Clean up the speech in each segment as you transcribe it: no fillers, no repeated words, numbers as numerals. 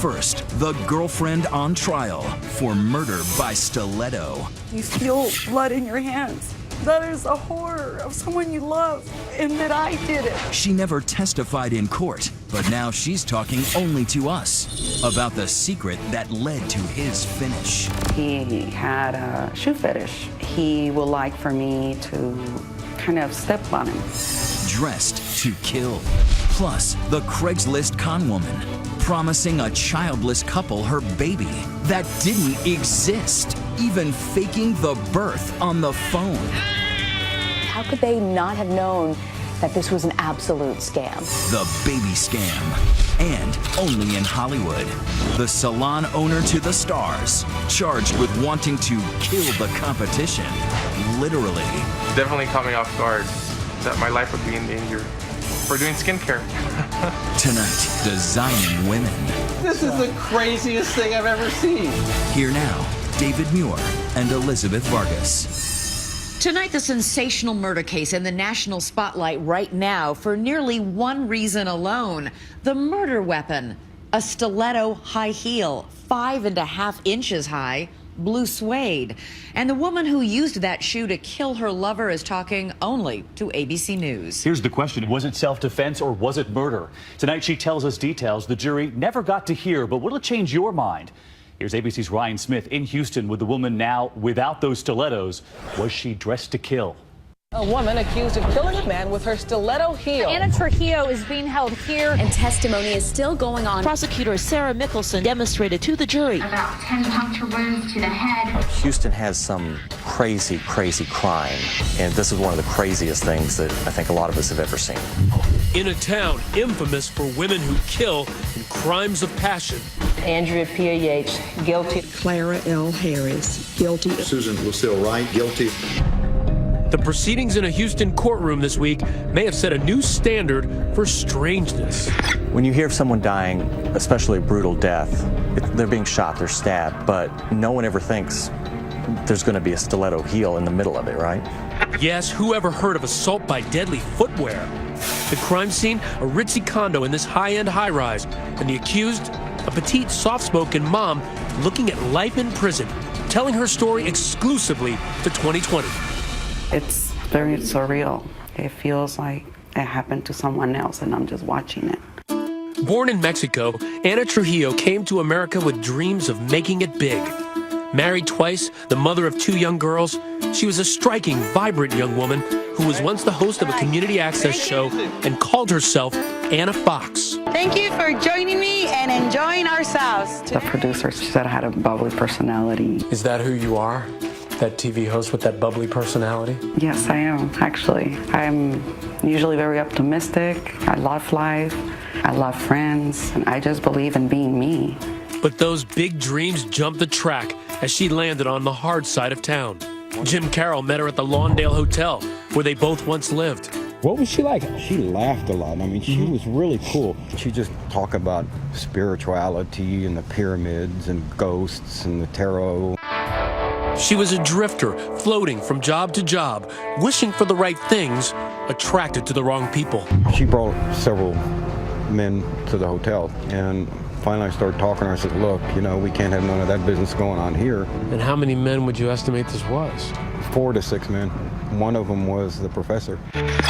First, the girlfriend on trial for murder by stiletto. You feel blood in your hands. That is a horror of someone you love, and that I did it. She never testified in court, but now she's talking only to us about the secret that led to his finish. He had a shoe fetish. He would like for me to kind of step on him. Dressed to kill. Plus, the Craigslist con woman, promising a childless couple her baby that didn't exist, even faking the birth on the phone. How could they not have known that this was an absolute scam? The baby scam. And only in Hollywood. The salon owner to the stars, charged with wanting to kill the competition. Literally. Definitely caught me off guard that my life would be in danger for doing skincare. Tonight, designing women. This is the craziest thing I've ever seen. Here now, David Muir and Elizabeth Vargas. Tonight, the sensational murder case in the national spotlight right now for nearly one reason alone. The murder weapon, a stiletto high heel, 5.5 inches high, blue suede. And the woman who used that shoe to kill her lover is talking only to ABC News. Here's the question. Was it self-defense or was it murder? Tonight, she tells us details the jury never got to hear, but will it change your mind? Here's ABC's Ryan Smith in Houston with the woman now without those stilettos. Was she dressed to kill? A woman accused of killing a man with her stiletto heel. Anna Trujillo is being held here, And testimony is still going on. Prosecutor Sarah Mickelson demonstrated to the jury. About 10 puncture wounds to the head. Houston has some crazy, crazy crime, and this is one of the craziest things that I think a lot of us have ever seen. In a town infamous for women who kill in crimes of passion. Andrea P. Yates, guilty. Clara L. Harris, guilty. Susan Lucille Wright, guilty. The proceedings in a Houston courtroom this week may have set a new standard for strangeness. When you hear of someone dying, especially a brutal death, they're being shot, they're stabbed, but no one ever thinks there's going to be a stiletto heel in the middle of it, right? Yes, who ever heard of assault by deadly footwear? The crime scene, a ritzy condo in this high-end high-rise, and the accused, a petite, soft-spoken mom looking at life in prison, telling her story exclusively to 2020. It's very surreal. It feels like it happened to someone else and I'm just watching it. Born in Mexico, Anna Trujillo came to America with dreams of making it big. Married twice, the mother of 2 young girls, she was a striking, vibrant young woman who was once the host of a community access show and called herself Anna Fox. Thank you for joining me and enjoying ourselves. The producer said I had a bubbly personality. Is that who you are? That TV host with that bubbly personality? Yes, I am, actually. I'm usually very optimistic. I love life. I love friends. And I just believe in being me. But those big dreams jumped the track as she landed on the hard side of town. Jim Carroll met her at the Lawndale Hotel, where they both once lived. What was she like? She laughed a lot. I mean, she was really cool. She just talked about spirituality and the pyramids and ghosts and the tarot. She was a drifter, floating from job to job, wishing for the right things, attracted to the wrong people. She brought several men to the hotel, and finally I started talking to her. I said, look, you know, we can't have none of that business going on here. And how many men would you estimate this was? 4 to 6 men. One of them was the professor.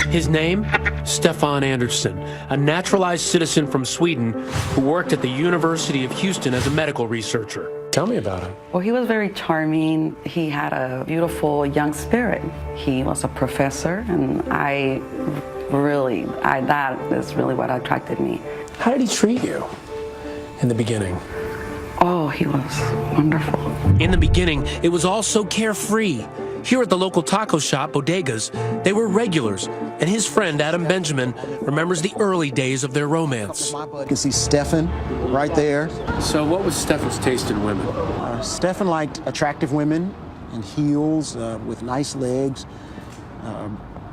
His name? Stefan Andersson, a naturalized citizen from Sweden who worked at the University of Houston as a medical researcher. Tell me about him. Well, he was very charming. He had a beautiful young spirit. He was a professor, and that is really what attracted me. How did he treat you in the beginning? Oh, he was wonderful. In the beginning, it was all so carefree. Here at the local taco shop, Bodegas, they were regulars, and his friend, Adam Benjamin, remembers the early days of their romance. You can see Stefan right there. So what was Stefan's taste in women? Stefan liked attractive women in heels with nice legs,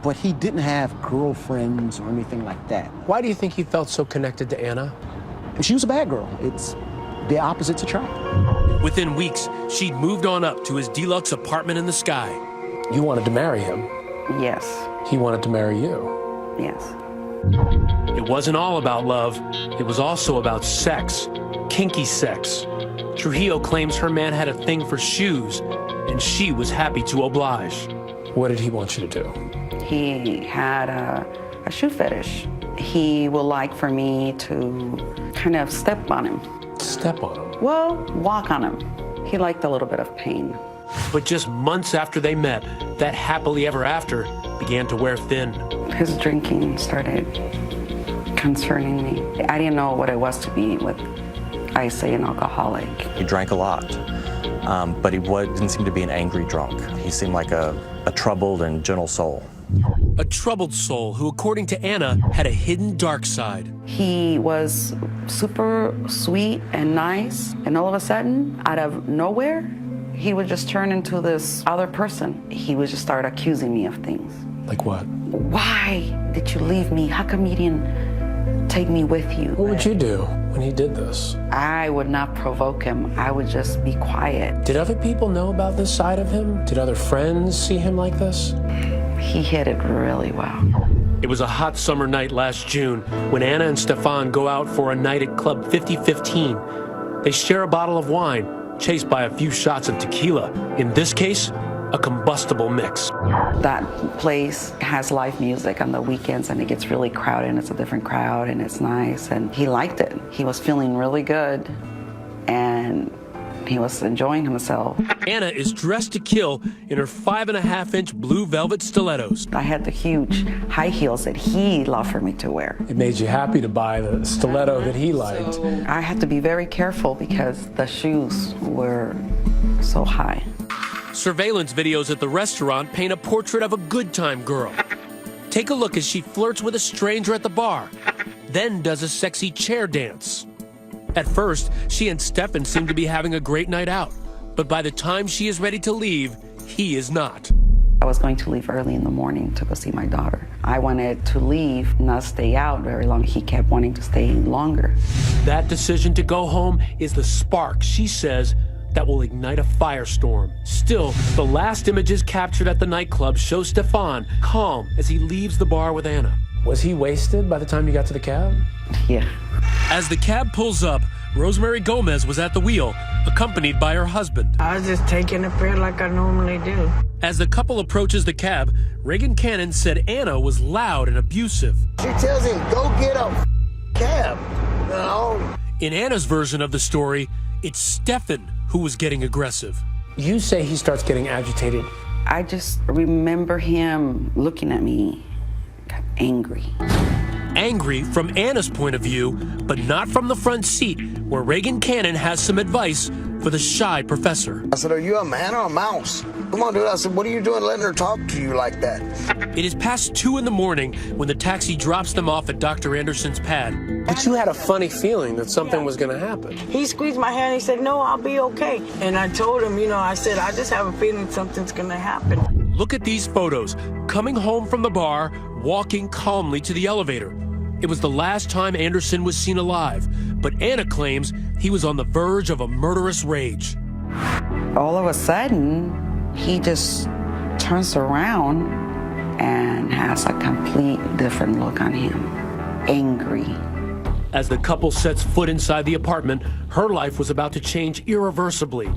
but he didn't have girlfriends or anything like that. Why do you think he felt so connected to Anna? She was a bad girl. It's the opposites attract. Within weeks, she'd moved on up to his deluxe apartment in the sky. You wanted to marry him. Yes. He wanted to marry you. Yes. It wasn't all about love. It was also about sex, kinky sex. Trujillo claims her man had a thing for shoes, and she was happy to oblige. What did he want you to do? He had a shoe fetish. He would like for me to kind of step on him. Step on him? Well, walk on him. He liked a little bit of pain. But just months after they met, that happily ever after began to wear thin. His drinking started concerning me. I didn't know what it was to be with, I say, an alcoholic. He drank a lot, but he didn't seem to be an angry drunk. He seemed like a troubled and gentle soul. A troubled soul who, according to Anna, had a hidden dark side. He was super sweet and nice, and all of a sudden, out of nowhere, he would just turn into this other person. He would just start accusing me of things. Like what? Why did you leave me? How come you didn't take me with you? What would you do when he did this? I would not provoke him. I would just be quiet. Did other people know about this side of him? Did other friends see him like this? He hid it really well. It was a hot summer night last June when Anna and Stefan go out for a night at Club 5015. They share a bottle of wine, chased by a few shots of tequila. In this case, a combustible mix. That place has live music on the weekends, and it gets really crowded, and it's a different crowd, and it's nice, and he liked it. He was feeling really good, and he was enjoying himself. Anna is dressed to kill in her 5.5-inch blue velvet stilettos. I had the huge high heels that he loved for me to wear. It made you happy to buy the stiletto that he liked. I had to be very careful because the shoes were so high. Surveillance videos at the restaurant paint a portrait of a good time girl. Take a look as she flirts with a stranger at the bar, then does a sexy chair dance. At first, she and Stefan seem to be having a great night out, but by the time she is ready to leave, he is not. I was going to leave early in the morning to go see my daughter. I wanted to leave, not stay out very long. He kept wanting to stay longer. That decision to go home is the spark, she says, that will ignite a firestorm. Still, the last images captured at the nightclub show Stefan calm as he leaves the bar with Anna. Was he wasted by the time you got to the cab? Yeah. As the cab pulls up, Rosemary Gomez was at the wheel, accompanied by her husband. I was just taking a pill like I normally do. As the couple approaches the cab, Reagan Cannon said Anna was loud and abusive. She tells him, go get a cab. No. In Anna's version of the story, it's Stefan who was getting aggressive. You say he starts getting agitated. I just remember him looking at me, angry. Angry from Anna's point of view, but not from the front seat, where Reagan Cannon has some advice for the shy professor. I said, are you a man or a mouse? Come on, dude. I said, what are you doing letting her talk to you like that? It is past 2 in the morning when the taxi drops them off at Dr. Anderson's pad. But you had a funny feeling that something was going to happen. He squeezed my hand and he said, no, I'll be okay. And I told him, I said, I just have a feeling something's going to happen. Look at these photos. Coming home from the bar, walking calmly to the elevator. It was the last time Anderson was seen alive, but Anna claims he was on the verge of a murderous rage. All of a sudden, he just turns around and has a complete different look on him. Angry. As the couple sets foot inside the apartment, her life was about to change irreversibly,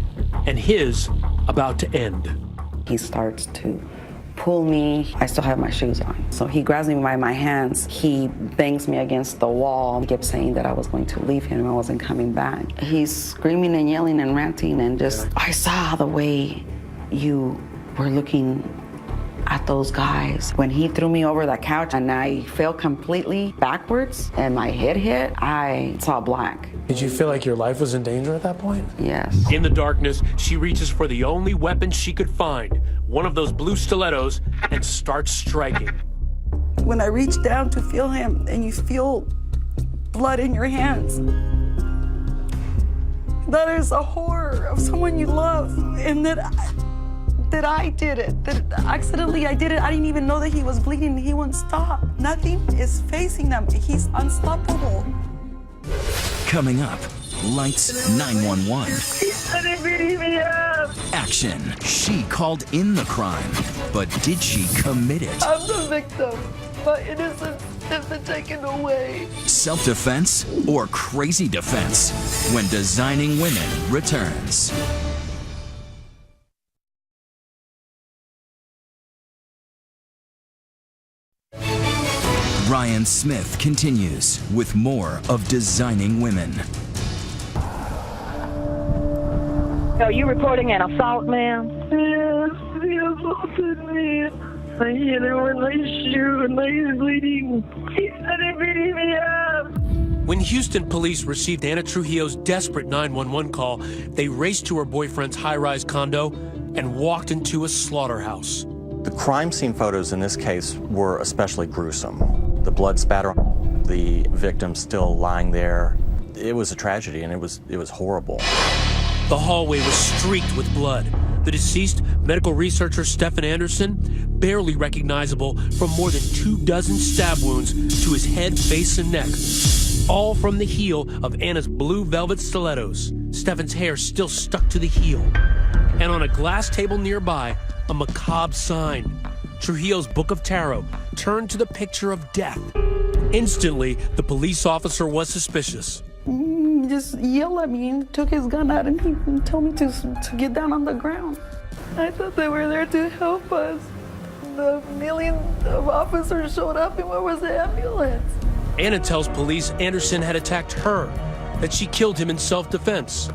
and his about to end. He starts to pull me. I still have my shoes on. So he grabs me by my hands. He bangs me against the wall. He kept saying that I was going to leave him. I wasn't coming back. He's screaming and yelling and ranting and just, I saw the way you were looking at those guys. When he threw me over the couch and I fell completely backwards and my head hit, I saw black. Did you feel like your life was in danger at that point? Yes. In the darkness, she reaches for the only weapon she could find, one of those blue stilettos, and starts striking. When I reach down to feel him and you feel blood in your hands, that is a horror of someone you love, and that I did it, that accidentally I did it. I didn't even know that he was bleeding. He wouldn't stop. Nothing is facing them. He's unstoppable. Coming up, Lights 911. He started beating me up. Action. She called in the crime, but did she commit it? I'm the victim. My innocence have been taken away. Self-defense or crazy defense? When Designing Women returns. Ryan Smith continues with more of Designing Women. Are you reporting an assault, ma'am? Yes, he assaulted me. I hit him with my shoe and he's bleeding. He started beating me up. When Houston police received Anna Trujillo's desperate 911 call, they raced to her boyfriend's high-rise condo and walked into a slaughterhouse. The crime scene photos in this case were especially gruesome. The blood spatter, the victim still lying there. It was a tragedy, and it was horrible. The hallway was streaked with blood. The deceased, medical researcher Stephen Anderson, barely recognizable from more than 24 stab wounds to his head, face, and neck. All from the heel of Anna's blue velvet stilettos. Stephen's hair still stuck to the heel. And on a glass table nearby, a macabre sign. Trujillo's Book of Tarot turned to the picture of death. Instantly, the police officer was suspicious. He just yelled at me and took his gun out and he told me to get down on the ground. I thought they were there to help us. The millions of officers showed up and where was the ambulance? Anna tells police Anderson had attacked her, that she killed him in self-defense.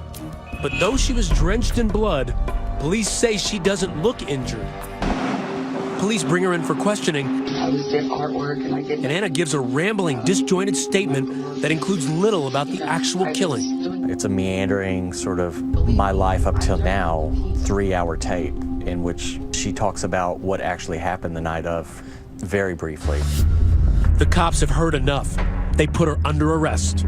But though she was drenched in blood, police say she doesn't look injured. Police bring her in for questioning, and Anna gives a rambling, disjointed statement that includes little about the actual killing. It's a meandering sort of my life up till now 3-hour tape in which she talks about what actually happened the night of, very briefly. The cops have heard enough. They put her under arrest.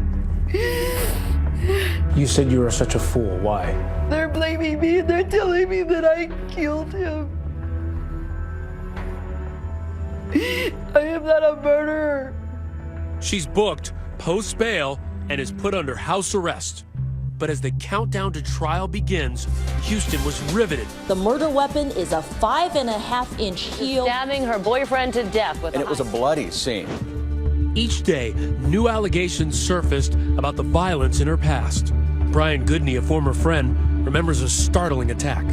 You said you were such a fool. Why? They're blaming me. They're telling me that I killed him. I am not a murderer. She's booked, post bail, and is put under house arrest. But as the countdown to trial begins, Houston was riveted. The murder weapon is a 5.5-inch heel. Stabbing her boyfriend to death with And it was a bloody scene. Each day, new allegations surfaced about the violence in her past. Brian Goodney, a former friend, remembers a startling attack.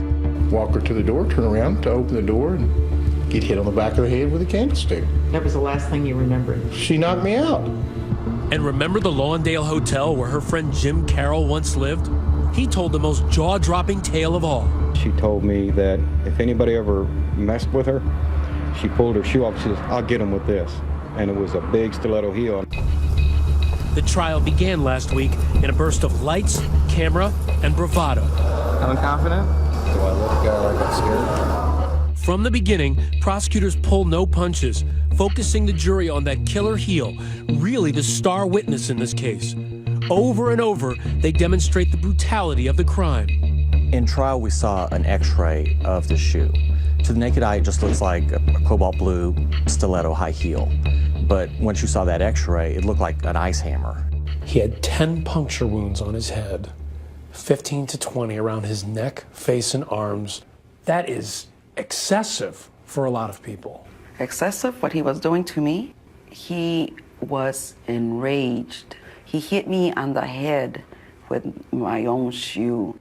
Walk her to the door, turn around to open the door, and get hit on the back of the head with a candlestick. That was the last thing you remembered. She knocked me out. And remember the Lawndale Hotel where her friend Jim Carroll once lived? He told the most jaw-dropping tale of all. She told me that if anybody ever messed with her, she pulled her shoe off. She says, I'll get them with this. And it was a big stiletto heel. The trial began last week in a burst of lights, camera, and bravado. Unconfident? Do I look like I'm scared? From the beginning, prosecutors pull no punches, focusing the jury on that killer heel, really the star witness in this case. Over and over, they demonstrate the brutality of the crime. In trial, we saw an x-ray of the shoe. To the naked eye, it just looks like a cobalt blue stiletto high heel. But once you saw that x-ray, it looked like an ice hammer. He had 10 puncture wounds on his head, 15 to 20 around his neck, face, and arms. That is excessive for a lot of people. Excessive, what he was doing to me? He was enraged. He hit me on the head with my own shoe.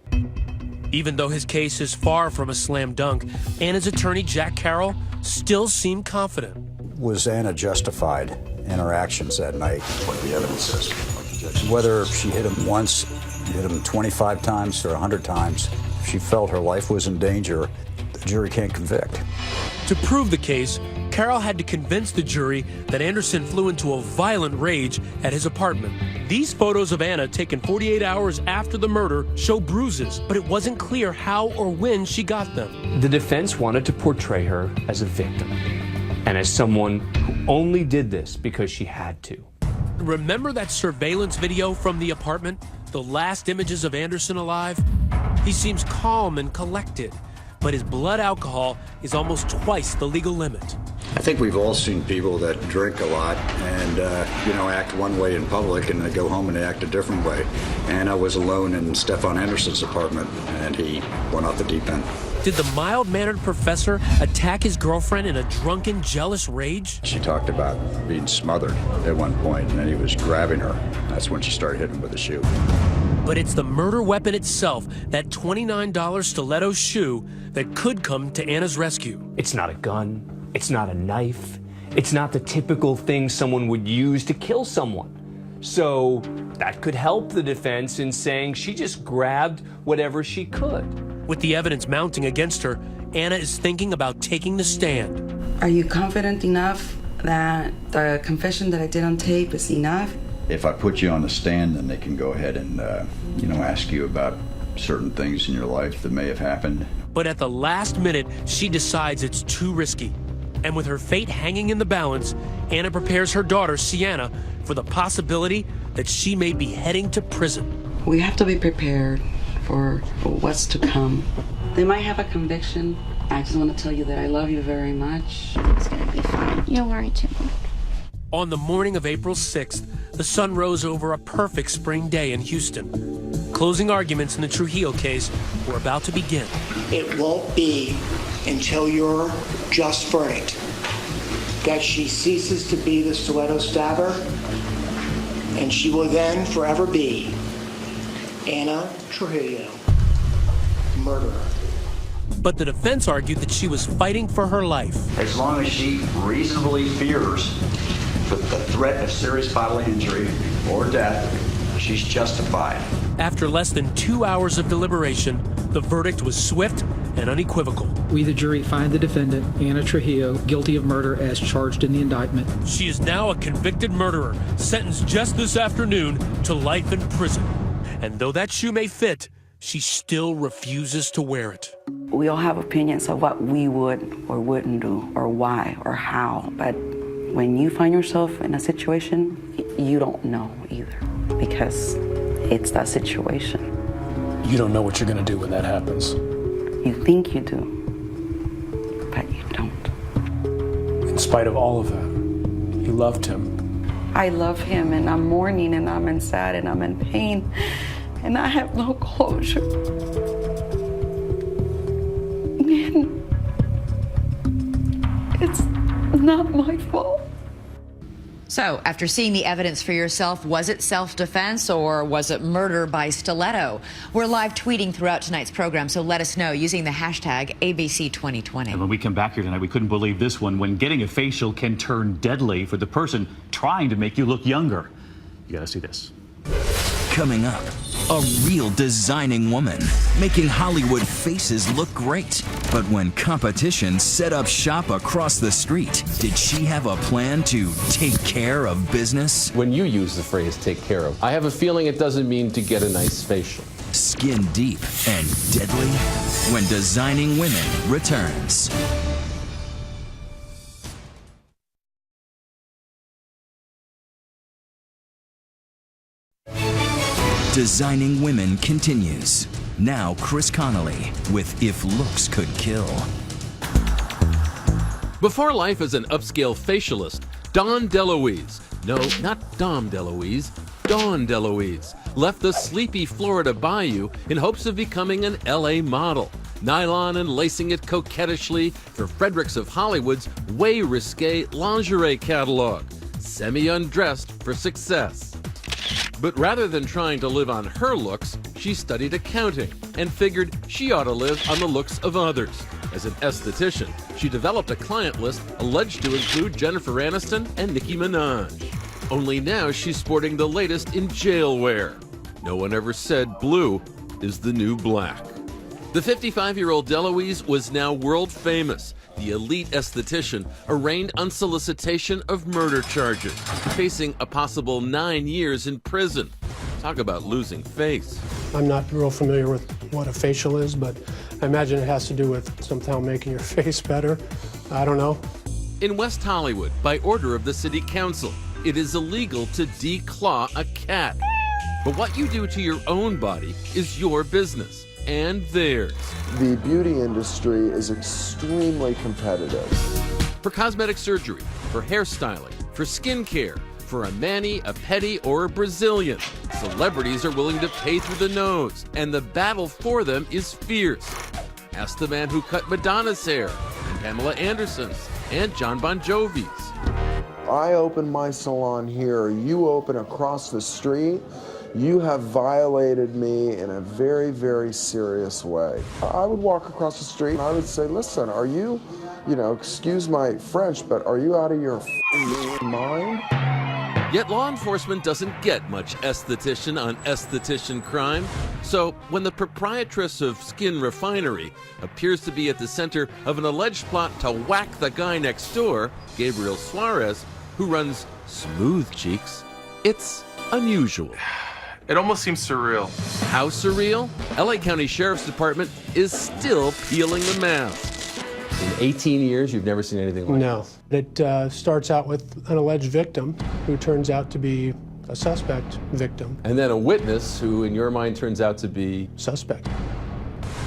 Even though his case is far from a slam dunk, Anna's attorney, Jack Carroll, still seemed confident. Was Anna justified in her actions that night? What the evidence says. Whether she hit him once, hit him 25 times or 100 times, if she felt her life was in danger, the jury can't convict. To prove the case, Carroll had to convince the jury that Anderson flew into a violent rage at his apartment. These photos of Anna, taken 48 hours after the murder, show bruises, but it wasn't clear how or when she got them. The defense wanted to portray her as a victim and as someone who only did this because she had to. Remember that surveillance video from the apartment? The last images of Anderson alive? He seems calm and collected, but his blood alcohol is almost twice the legal limit. I think we've all seen people that drink a lot and, act one way in public and they go home and they act a different way. Anna was alone in Stefan Anderson's apartment and he went off the deep end. Did the mild-mannered professor attack his girlfriend in a drunken, jealous rage? She talked about being smothered at one point and then he was grabbing her. That's when she started hitting him with the shoe. But it's the murder weapon itself, that $29 stiletto shoe, that could come to Anna's rescue. It's not a gun. It's not a knife. It's not the typical thing someone would use to kill someone. So that could help the defense in saying she just grabbed whatever she could. With the evidence mounting against her, Anna is thinking about taking the stand. Are you confident enough that the confession that I did on tape is enough? If I put you on the stand, then they can go ahead and, ask you about certain things in your life that may have happened. But at the last minute, she decides it's too risky. And with her fate hanging in the balance, Anna prepares her daughter, Sienna, for the possibility that she may be heading to prison. We have to be prepared for what's to come. They might have a conviction. I just want to tell you that I love you very much. It's gonna be fine. You'll worry too. On the morning of April 6th, the sun rose over a perfect spring day in Houston. Closing arguments in the Trujillo case were about to begin. It won't be until your just verdict that she ceases to be the stiletto stabber, and she will then forever be Anna Trujillo, murderer. But the defense argued that she was fighting for her life. As long as she reasonably fears the threat of serious bodily injury or death, she's justified. After less than 2 hours of deliberation, the verdict was swift and unequivocal. We, the jury, find the defendant, Anna Trujillo, guilty of murder as charged in the indictment. She is now a convicted murderer, sentenced just this afternoon to life in prison. And though that shoe may fit, she still refuses to wear it. We all have opinions of what we would or wouldn't do, or why, or how. But when you find yourself in a situation, you don't know either, because it's that situation. You don't know what you're going to do when that happens. You think you do, but you don't. In spite of all of that, you loved him. I love him, and I'm mourning, and I'm in sad, and I'm in pain, and I have no closure. And it's not my fault. So, after seeing the evidence for yourself, was it self-defense or was it murder by stiletto? We're live tweeting throughout tonight's program, so let us know using the hashtag ABC2020. And when we come back here tonight, we couldn't believe this one. When getting a facial can turn deadly for the person trying to make you look younger. You gotta see this. Coming up, a real designing woman, making Hollywood faces look great. But when competition set up shop across the street, did she have a plan to take care of business? When you use the phrase take care of, I have a feeling it doesn't mean to get a nice facial. Skin deep and deadly when Designing Women returns. Designing Women continues. Now Chris Connolly with If Looks Could Kill. Before life as an upscale facialist, Dawn DeLuise, no, not Dom DeLuise, Dawn DeLuise, left the sleepy Florida bayou in hopes of becoming an LA model, nylon and lacing it coquettishly for Fredericks of Hollywood's way risque lingerie catalog, semi-undressed for success. But rather than trying to live on her looks, she studied accounting and figured she ought to live on the looks of others. As an esthetician, she developed a client list alleged to include Jennifer Aniston and Nicki Minaj. Only now she's sporting the latest in jail wear. No one ever said blue is the new black. The 55-year-old DeLuise was now world famous. The elite esthetician arraigned on solicitation of murder charges, facing a possible 9 years in prison. Talk about losing face. I'm not real familiar with what a facial is, but I imagine it has to do with somehow making your face better. I don't know. In West Hollywood, by order of the city council, it is illegal to declaw a cat. But what you do to your own body is your business. and theirs. The beauty industry is extremely competitive. For cosmetic surgery, for hairstyling, for skincare, for a mani, a pedi, or a Brazilian, celebrities are willing to pay through the nose, and the battle for them is fierce. Ask the man who cut Madonna's hair, and Pamela Anderson's, and John Bon Jovi's. I open my salon here, you open across the street, you have violated me in a very, very serious way. I would walk across the street and I would say, listen, are you, excuse my French, but are you out of your mind? Yet law enforcement doesn't get much esthetician on esthetician crime. So when the proprietress of Skin Refinery appears to be at the center of an alleged plot to whack the guy next door, Gabriel Suarez, who runs Smooth Cheeks, it's unusual. It almost seems surreal. How surreal? LA County Sheriff's Department is still peeling the mask. In 18 years, you've never seen anything like this? No. It starts out with an alleged victim who turns out to be a suspect victim. And then a witness who, in your mind, turns out to be suspect.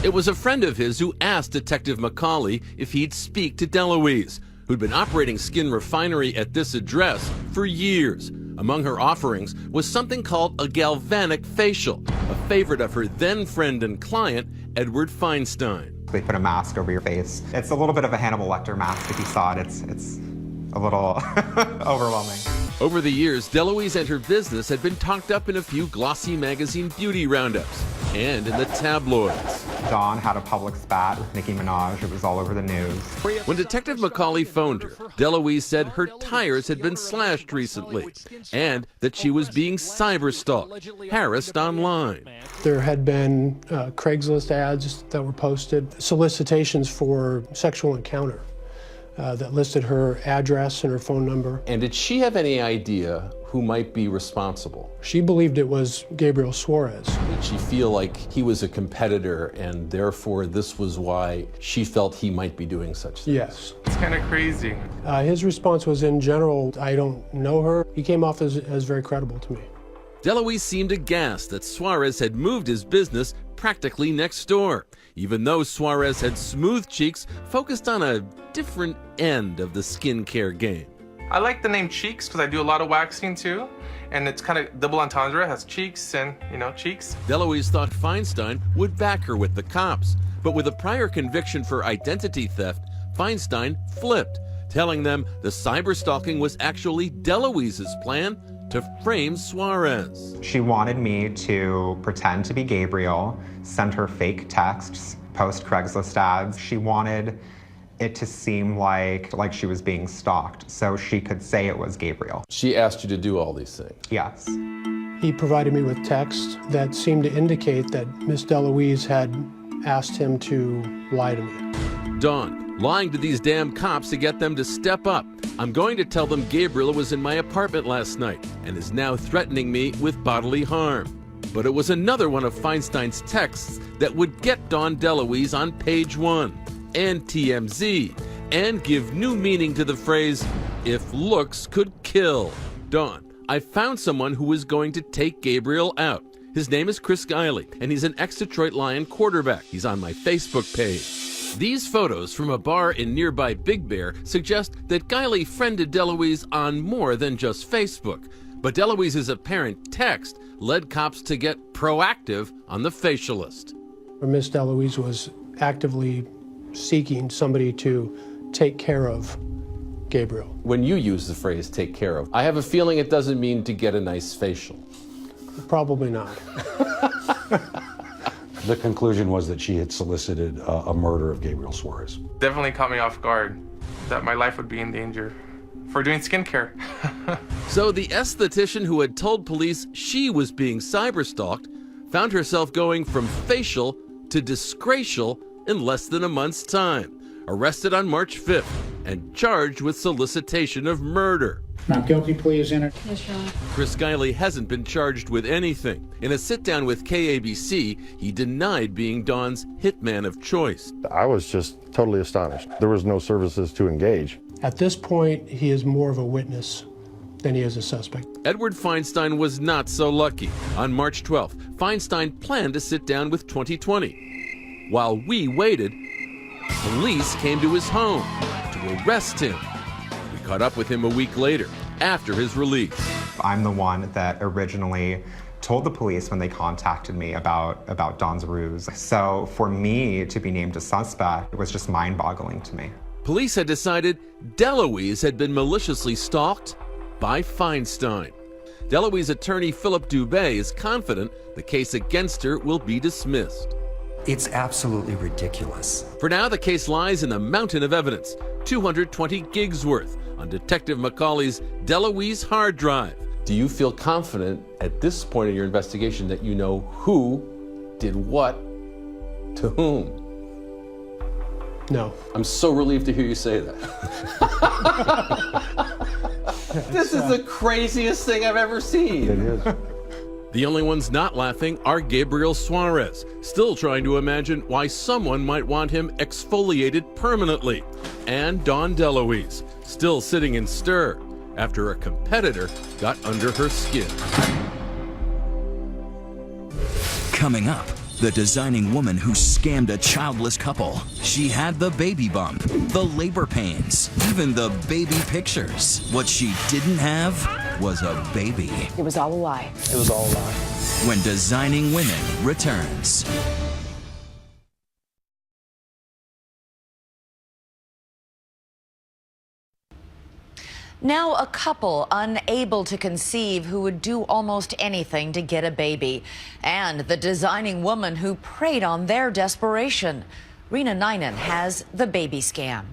It was a friend of his who asked Detective McCauley if he'd speak to DeLuise, who'd been operating Skin Refinery at this address for years. Among her offerings was something called a galvanic facial, a favorite of her then friend and client, Edward Feinstein. They put a mask over your face. It's a little bit of a Hannibal Lecter mask. If you saw it, it's a little overwhelming. Over the years, DeLuise and her business had been talked up in a few glossy magazine beauty roundups and in the tabloids. Dawn had a public spat with Nicki Minaj. It was all over the news. When Detective McCauley phoned her, DeLuise said her tires had been slashed recently and that she was being cyber-stalked, harassed online. There had been Craigslist ads that were posted, solicitations for sexual encounter that listed her address and her phone number. And did she have any idea who might be responsible? She believed it was Gabriel Suarez. Did she feel like he was a competitor and therefore this was why she felt he might be doing such things? Yes. It's kind of crazy. His response was, in general, I don't know her. He came off as very credible to me. DeLuise seemed aghast that Suarez had moved his business practically next door, even though Suarez had Smooth Cheeks focused on a different end of the skincare game. I like the name Cheeks because I do a lot of waxing too, and it's kind of double entendre. It has cheeks and, cheeks. DeLuise thought Feinstein would back her with the cops, but with a prior conviction for identity theft, Feinstein flipped, telling them the cyberstalking was actually DeLuise's plan to frame Suarez. She wanted me to pretend to be Gabriel, send her fake texts, post Craigslist ads. She wanted it to seem like she was being stalked, so she could say it was Gabriel. She asked you to do all these things? Yes. He provided me with texts that seemed to indicate that Miss DeLuise had asked him to lie to me. Dawn, lying to these damn cops to get them to step up. I'm going to tell them Gabriel was in my apartment last night and is now threatening me with bodily harm. But it was another one of Feinstein's texts that would get Dawn DeLuise on page 1 and TMZ and give new meaning to the phrase, if looks could kill. Dawn, I found someone who is going to take Gabriel out. His name is Chris Guiley, and he's an ex-Detroit Lion quarterback. He's on my Facebook page. These photos from a bar in nearby Big Bear suggest that Guiley friended DeLuise on more than just Facebook. But DeLuise's apparent text led cops to get proactive on the facialist. Miss DeLuise was actively seeking somebody to take care of Gabriel. When you use the phrase take care of, I have a feeling it doesn't mean to get a nice facial. Probably not. The conclusion was that she had solicited a murder of Gabriel Suarez. Definitely caught me off guard that my life would be in danger for doing skincare. So the esthetician who had told police she was being cyberstalked found herself going from facial to disgraceful in less than a month's time, arrested on March 5th and charged with solicitation of murder. Not guilty plea is in it. Yes, Your Honor. Chris Guiley hasn't been charged with anything. In a sit-down with KABC, he denied being Dawn's hitman of choice. I was just totally astonished. There was no services to engage. At this point, he is more of a witness then he is a suspect. Edward Feinstein was not so lucky. On March 12th, Feinstein planned to sit down with 2020. While we waited, police came to his home to arrest him. We caught up with him a week later, after his release. I'm the one that originally told the police when they contacted me about Don's ruse. So for me to be named a suspect was just mind-boggling to me. Police had decided DeLuise had been maliciously stalked by Feinstein. DeLuise's attorney Philip Dubé is confident the case against her will be dismissed. It's absolutely ridiculous. For now, the case lies in the mountain of evidence, 220 gigs worth, on Detective McCauley's DeLuise hard drive. Do you feel confident at this point in your investigation that you know who did what to whom? No. I'm so relieved to hear you say that. This is the craziest thing I've ever seen. It is. The only ones not laughing are Gabriel Suarez, still trying to imagine why someone might want him exfoliated permanently, and Dawn DeLuise, still sitting in stir after a competitor got under her skin. Coming up, the designing woman who scammed a childless couple. She had the baby bump, the labor pains, even the baby pictures. What she didn't have was a baby. It was all a lie. It was all a lie. When Designing Women returns. Now a couple unable to conceive who would do almost anything to get a baby. And the designing woman who preyed on their desperation. Rena Ninan has the baby scam.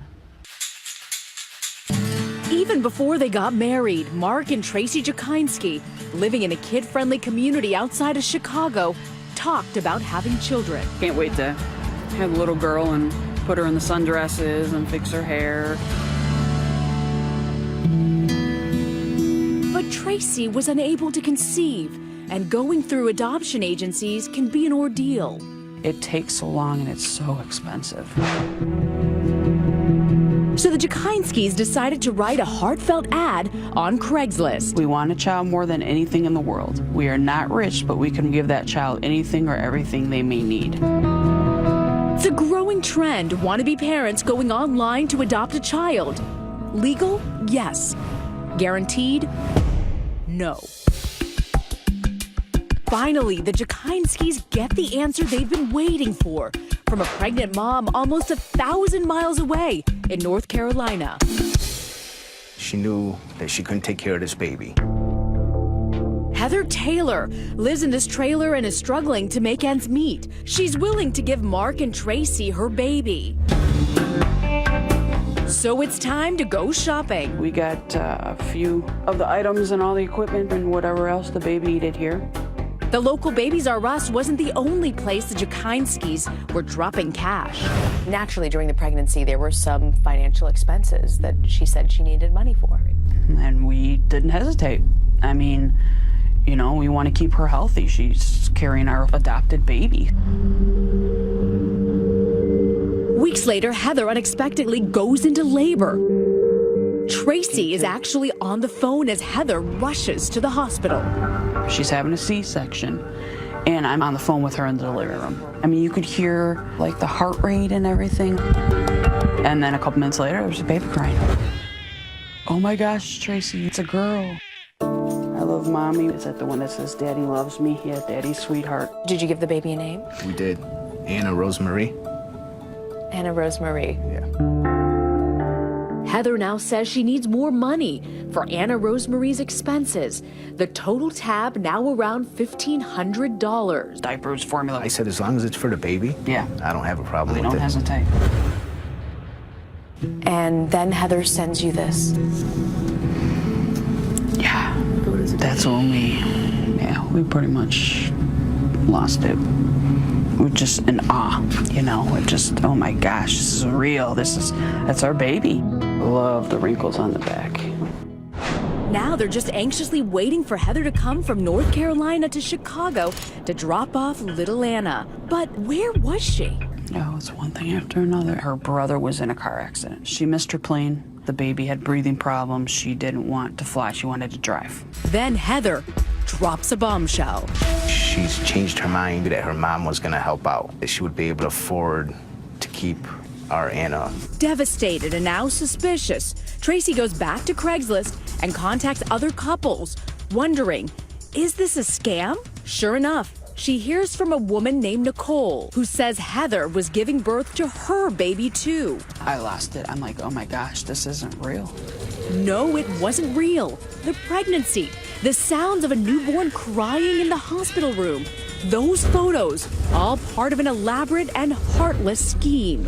Even before they got married, Mark and Tracy Jakinski, living in a kid-friendly community outside of Chicago, talked about having children. Can't wait to have a little girl and put her in the sundresses and fix her hair. But Tracy was unable to conceive, and going through adoption agencies can be an ordeal. It takes so long and it's so expensive. So the Jakinskis decided to write a heartfelt ad on Craigslist. We want a child more than anything in the world. We are not rich, but we can give that child anything or everything they may need. It's a growing trend, wannabe parents going online to adopt a child. Legal? Yes. Guaranteed? No. Finally, the Jakinskis get the answer they've been waiting for from a pregnant mom almost 1,000 miles away in North Carolina. She knew that she couldn't take care of this baby. Heather Taylor lives in this trailer and is struggling to make ends meet. She's willing to give Mark and Tracy her baby. So it's time to go shopping. We got a few of the items and all the equipment and whatever else the baby needed here. The local Babies R Us wasn't the only place the Jakinskis were dropping cash. Naturally, during the pregnancy, there were some financial expenses that she said she needed money for. And we didn't hesitate. I mean, you know, we want to keep her healthy. She's carrying our adopted baby. Weeks later, Heather unexpectedly goes into labor. Tracy is actually on the phone as Heather rushes to the hospital. She's having a C-section, and I'm on the phone with her in the delivery room. I mean, you could hear, like, the heart rate and everything. And then a couple minutes later, there's a baby crying. Oh my gosh, Tracy, it's a girl. I love Mommy. Is that the one that says, Daddy loves me? Yeah, Daddy's sweetheart. Did you give the baby a name? We did. Anna Rosemary. Anna Rosemary. Yeah. Heather now says she needs more money for Anna Rosemary's expenses. The total tab now around $1,500. Diapers, formula. I said, as long as it's for the baby, yeah, I don't have a problem we with it. Don't hesitate. And then Heather sends you this. Yeah, that's when we pretty much lost it. We're just in awe, you know, we're just, oh my gosh, this is real. That's our baby. Love the wrinkles on the back. Now they're just anxiously waiting for Heather to come from North Carolina to Chicago to drop off little Anna. But where was she? Oh, it's one thing after another. Her brother was in a car accident. She missed her plane. The baby had breathing problems. She didn't want to fly. She wanted to drive. Then Heather drops a bombshell. She's changed her mind that her mom was going to help out, that she would be able to afford to keep our Anna. Devastated and now suspicious, Tracy goes back to Craigslist and contacts other couples, wondering, is this a scam? Sure enough, she hears from a woman named Nicole, who says Heather was giving birth to her baby too. I lost it. I'm like, oh my gosh, this isn't real. No, it wasn't real. The pregnancy, the sounds of a newborn crying in the hospital room, those photos, all part of an elaborate and heartless scheme.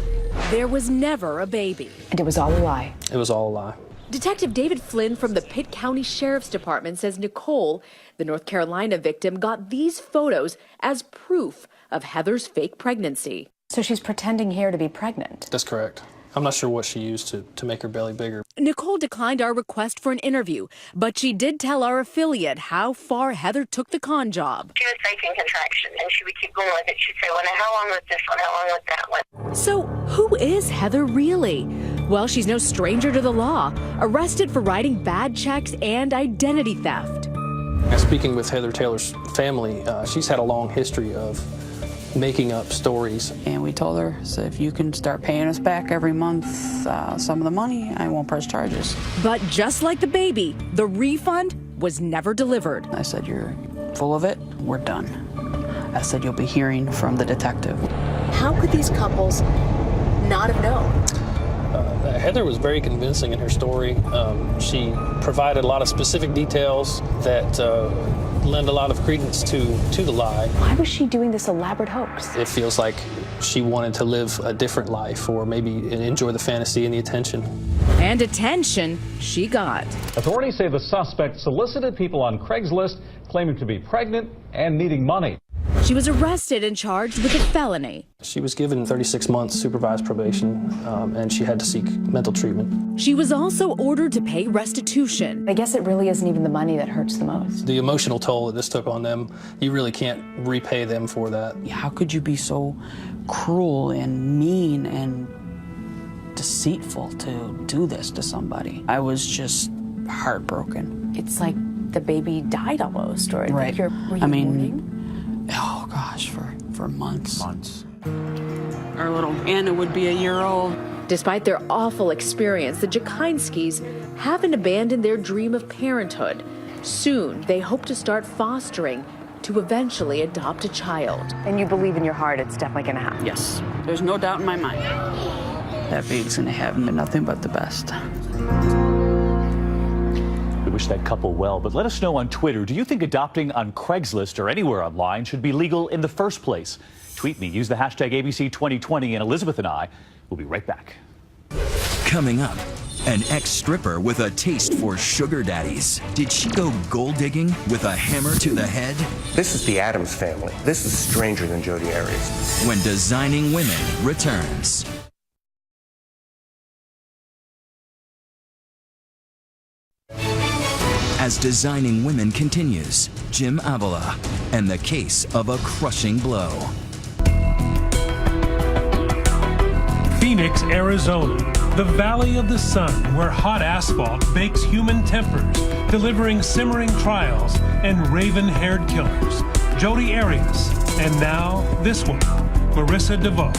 There was never a baby. And it was all a lie. It was all a lie. Detective David Flynn from the Pitt County Sheriff's Department says Nicole, the North Carolina victim, got these photos as proof of Heather's fake pregnancy. So she's pretending here to be pregnant. That's correct. I'm not sure what she used to make her belly bigger. Nicole declined our request for an interview, but she did tell our affiliate how far Heather took the con job. She was faking contraction, and she would keep going with it. She'd say, well, now how long was this one? How long was that one? So who is Heather really? Well, she's no stranger to the law, arrested for writing bad checks and identity theft. Speaking with Heather Taylor's family, she's had a long history of making up stories. And we told her, so if you can start paying us back every month some of the money, I won't press charges. But just like the baby, the refund was never delivered. I said, you're full of it, we're done. I said, you'll be hearing from the detective. How could these couples not have known? Heather was very convincing in her story. She provided a lot of specific details that lend a lot of credence to the lie. Why was she doing this elaborate hoax? It feels like she wanted to live a different life, or maybe enjoy the fantasy and the attention. And attention she got. Authorities say the suspect solicited people on Craigslist claiming to be pregnant and needing money. She was arrested and charged with a felony. She was given 36 months supervised probation, and she had to seek mental treatment. She was also ordered to pay restitution. I guess it really isn't even the money that hurts the most. The emotional toll that this took on them, you really can't repay them for that. How could you be so cruel and mean and deceitful to do this to somebody? I was just heartbroken. It's like the baby died almost, or right. Were you mourning? Oh gosh, for months. Our little Anna would be a year old. Despite their awful experience, the Jakinskis haven't abandoned their dream of parenthood. Soon, they hope to start fostering to eventually adopt a child. And you believe in your heart it's definitely going to happen? Yes, there's no doubt in my mind. That baby's going to have nothing but the best. We wish that couple well, but let us know on Twitter, do you think adopting on Craigslist or anywhere online should be legal in the first place? Tweet me, use the hashtag ABC2020, and Elizabeth and I will be right back. Coming up, an ex-stripper with a taste for sugar daddies. Did she go gold digging with a hammer to the head? This is the Addams Family. This is stranger than Jodi Arias. When Designing Women returns. As Designing Women continues, Jim Avila and the case of a crushing blow. Phoenix, Arizona, the Valley of the Sun, where hot asphalt bakes human tempers, delivering simmering trials and raven-haired killers. Jodi Arias, and now this one, Marissa DeVoe.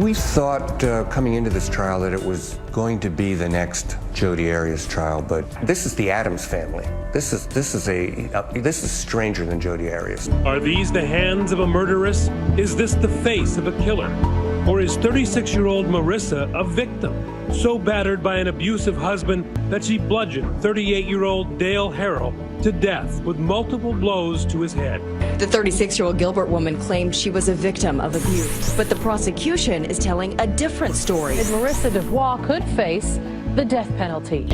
We thought coming into this trial that it was going to be the next Jodi Arias trial, but this is the Addams Family. This is stranger than Jodi Arias. Are these the hands of a murderess? Is this the face of a killer? Or is 36-year-old Marissa a victim, so battered by an abusive husband that she bludgeoned 38-year-old Dale Harrell to death with multiple blows to his head? The 36-year-old Gilbert woman claimed she was a victim of abuse, but the prosecution is telling a different story. Marissa DeVoe could face the death penalty.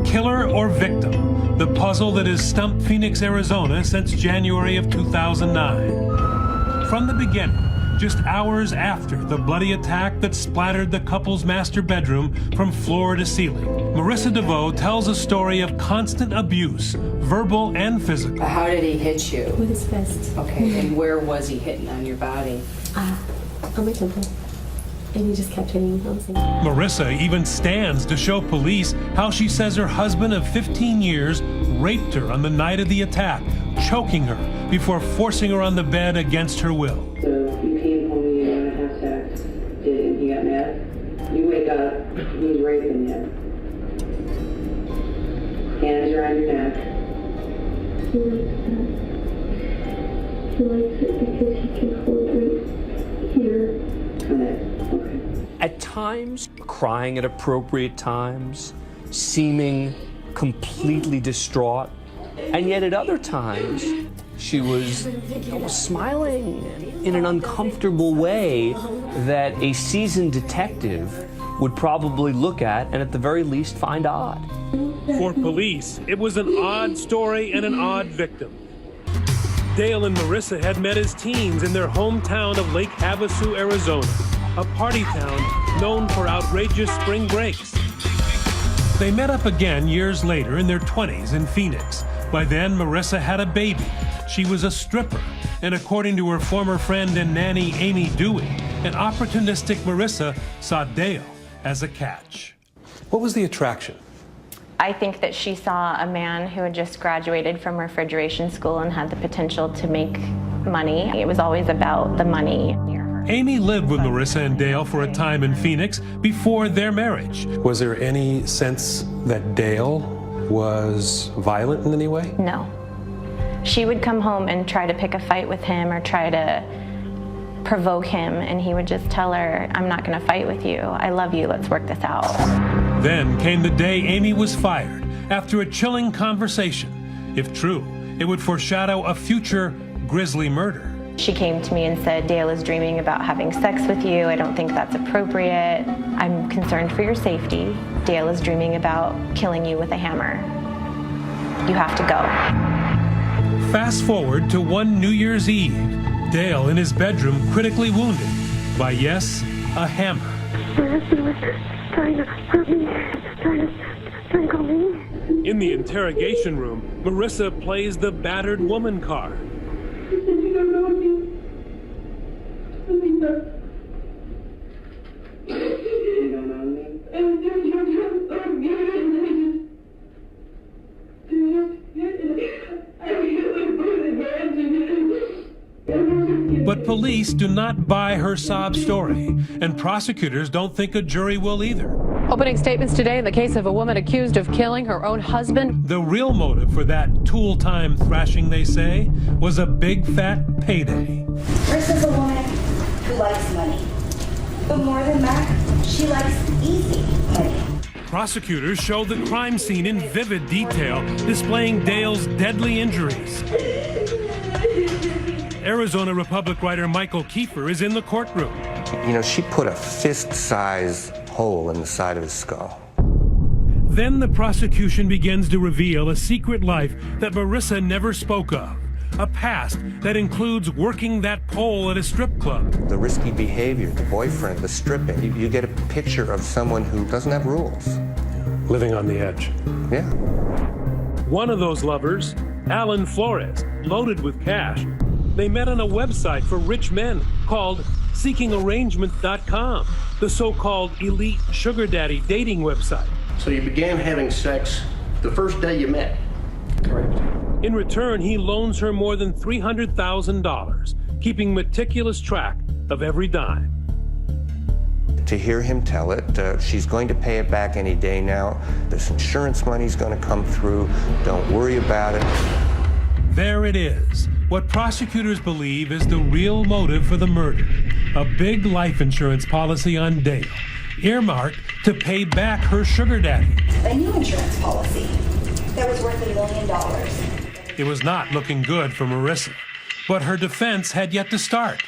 Killer or victim? The puzzle that has stumped Phoenix, Arizona since January of 2009. From the beginning, just hours after the bloody attack that splattered the couple's master bedroom from floor to ceiling, Marissa DeVoe tells a story of constant abuse, verbal and physical. How did he hit you? With his fist. Okay, and where was he hitting on your body? On my temple. And he just kept hitting me constantly. Marissa even stands to show police how she says her husband of 15 years raped her on the night of the attack, choking her before forcing her on the bed against her will. So you came home, you want to have sex, and he got mad. You wake up, he's raping you. Hands around your neck. He likes that. He likes it because he can hold right here. At times, crying at appropriate times, seeming completely distraught, and yet at other times, she was smiling in an uncomfortable way that a seasoned detective would probably look at and at the very least find odd. For police, it was an odd story and an odd victim. Dale and Marissa had met as teens in their hometown of Lake Havasu, Arizona, a party town known for outrageous spring breaks. They met up again years later in their 20s in Phoenix. By then, Marissa had a baby. She was a stripper, and according to her former friend and nanny, Amy Dewey, an opportunistic Marissa saw Dale as a catch. What was the attraction? I think that she saw a man who had just graduated from refrigeration school and had the potential to make money. It was always about the money. Amy lived with Marissa and Dale for a time in Phoenix before their marriage. Was there any sense that Dale was violent in any way? No. She would come home and try to pick a fight with him or try to provoke him, and he would just tell her, I'm not going to fight with you. I love you. Let's work this out. Then came the day Amy was fired after a chilling conversation. If true, it would foreshadow a future grisly murder. She came to me and said, Dale is dreaming about having sex with you. I don't think that's appropriate. I'm concerned for your safety. Dale is dreaming about killing you with a hammer. You have to go. Fast forward to one New Year's Eve. Dale in his bedroom critically wounded by, yes, a hammer. My husband was trying to hurt me, trying to strangle me. In the interrogation room, Marissa plays the battered woman card. But police do not buy her sob story, and prosecutors don't think a jury will either. Opening statements today in the case of a woman accused of killing her own husband. The real motive for that tool-time thrashing, they say, was a big fat payday. Marissa's a woman who likes money. But more than that, she likes easy money. Prosecutors show the crime scene in vivid detail, displaying Dale's deadly injuries. Arizona Republic writer Michael Kiefer is in the courtroom. You know, she put a fist-sized hole in the side of his skull. Then the prosecution begins to reveal a secret life that Marissa never spoke of. A past that includes working that pole at a strip club. The risky behavior, the boyfriend, the stripping. You get a picture of someone who doesn't have rules. Living on the edge. Yeah. One of those lovers, Alan Flores, loaded with cash. They met on a website for rich men called SeekingArrangement.com, the so-called elite sugar daddy dating website. So you began having sex the first day you met? Correct. In return, he loans her more than $300,000, keeping meticulous track of every dime. To hear him tell it, she's going to pay it back any day now. This insurance money's going to come through. Don't worry about it. There it is. What prosecutors believe is the real motive for the murder. A big life insurance policy on Dale, earmarked to pay back her sugar daddy. A new insurance policy that was worth $1 million. It was not looking good for Marissa, but her defense had yet to start.